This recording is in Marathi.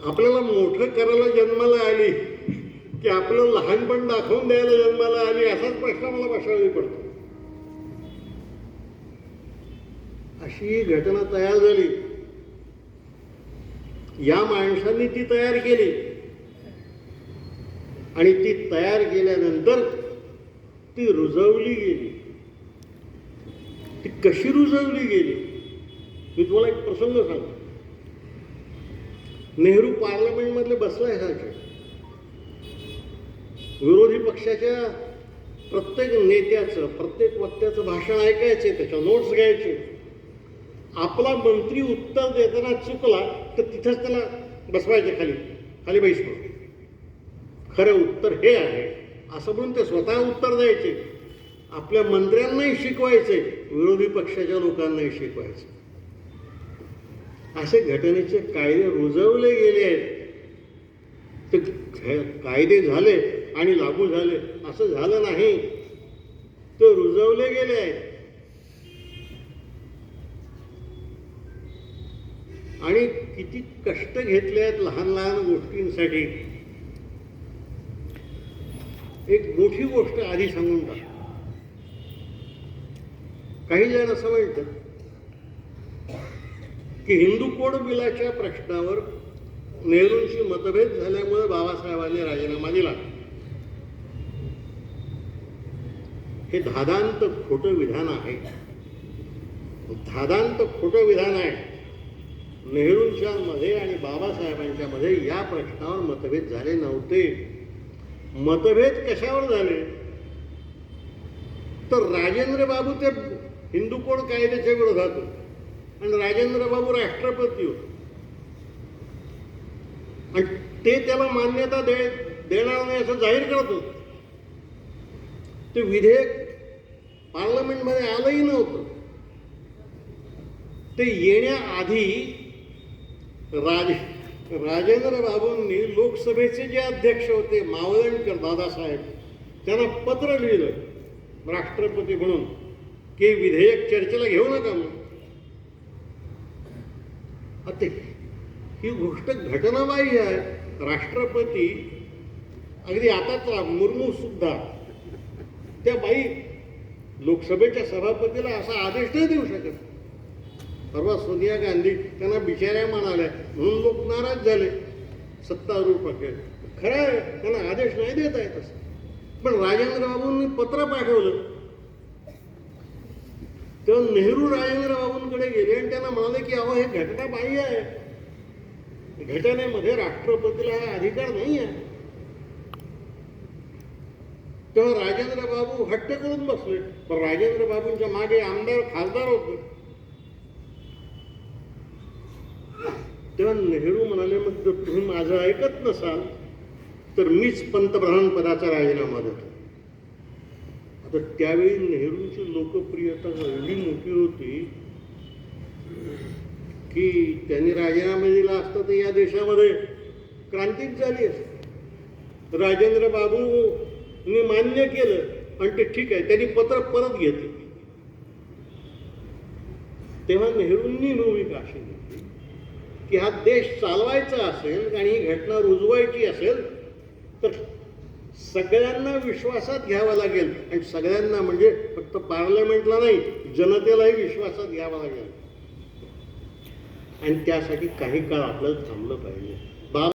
आपल्याला मोठं करायला जन्माला आली की आपलं लहानपण दाखवून द्यायला जन्माला आली, असाच प्रश्न मला बसावी पडतो. अशी घटना तयार झाली. या माणसांनी ती तयार केली आणि ती तयार केल्यानंतर ती रुजवली गेली. ती कशी रुजवली गेली मी तुम्हाला एक प्रसंग सांगतो. नेहरू पार्लमेंटमधले बसलाय सारखे. विरोधी पक्षाच्या प्रत्येक नेत्याचं प्रत्येक वक्त्याचं भाषण ऐकायचे, त्याच्या नोट्स घ्यायचे. आपला मंत्री उत्तर देताना चुकला तर तिथंच त्याला बसवायचे, खाली खाली बैस म्हणून. खरं उत्तर हे आहे असं म्हणून ते स्वतः उत्तर द्यायचे. आपल्या मंत्र्यांनाही शिकवायचे, विरोधी पक्षाच्या लोकांनाही शिकवायचे. असे घटनेचे कायदे रुजवले गेले आहेत. ते कायदे झाले आणि लागू झाले असं झालं नाही, ते रुजवले गेले आहेत. आणि किती कष्ट घेतले आहेत लहान लहान गोष्टींसाठी. एक मोठी गोष्ट आधी सांगून टाक. काही जण असं म्हणतात की हिंदू कोड बिलाच्या प्रश्नावर नेहरूंशी मतभेद झाल्यामुळे बाबासाहेबांनी राजीनामा दिला. हे धादांत खोटं विधान आहे. धादांत खोटं विधान आहे. नेहरूंच्या मध्ये आणि बाबासाहेबांच्या मध्ये या प्रश्नावर मतभेद झाले नव्हते. मतभेद कशावर झाले तर राजेंद्र बाबू ते हिंदू कोड कायद्याच्या विरोधात होते आणि राजेंद्र बाबू राष्ट्रपती होते आणि ते त्याला मान्यता देणार नाही असं जाहीर करत होते. ते विधेयक पार्लमेंटमध्ये आलंही नव्हतं. ते येण्याआधी राजेंद्र बाबूंनी लोकसभेचे जे अध्यक्ष होते मावळणकर दादासाहेब, त्यांना पत्र लिहिलं राष्ट्रपती म्हणून की विधेयक चर्चेला घेऊ नका म्हणून. आता ही गोष्ट घटनाबाह्य आहे. राष्ट्रपती अगदी आताच मुर्मू सुद्धा त्या बाई लोकसभेच्या सभापतीला असा आदेश नाही देऊ शकत. परवा सोनिया गांधी त्यांना बिचाऱ्या म्हणाल्या म्हणून लोक नाराज झाले. सत्तारूढ पक्ष खरं आहे, त्यांना आदेश नाही देता येत असं. पण राजेंद्र बाबूंनी पत्र पाठवलं तेव्हा नेहरू राजेंद्र बाबूंकडे गेले आणि त्यांना म्हणाले की अहो हे घटना बाह्य आहे, घटनेमध्ये राष्ट्रपतीला हा अधिकार नाही आहे. तेव्हा राजेंद्र बाबू हट्ट करून बसले. पण राजेंद्र बाबूंच्या मागे आमदार खासदार होते. तेव्हा नेहरू म्हणाले मग जर तुम्ही माझं ऐकत नसाल तर मीच पंतप्रधान पदाचा राजीनामा देतो. आता त्यावेळी नेहरूंची लोकप्रियता एवढी मोठी होती की त्यांनी राजीनामा दिला असता तर या देशामध्ये क्रांतीच झाली असती. राजेंद्र बाबूंनी मान्य केलं आणि ते ठीक आहे, त्यांनी पत्र परत घेतलं. तेव्हा नेहरूंनी भूमिका अशी घेतली की हा देश चालवायचा असेल आणि ही घटना रुजवायची असेल तर सगळ्यांना विश्वासात घ्यावं लागेल. आणि सगळ्यांना म्हणजे फक्त पार्लमेंटला नाही, जनतेलाही विश्वासात घ्यावं लागेल. आणि त्यासाठी काही काळ आपल्याला थांबलं पाहिजे.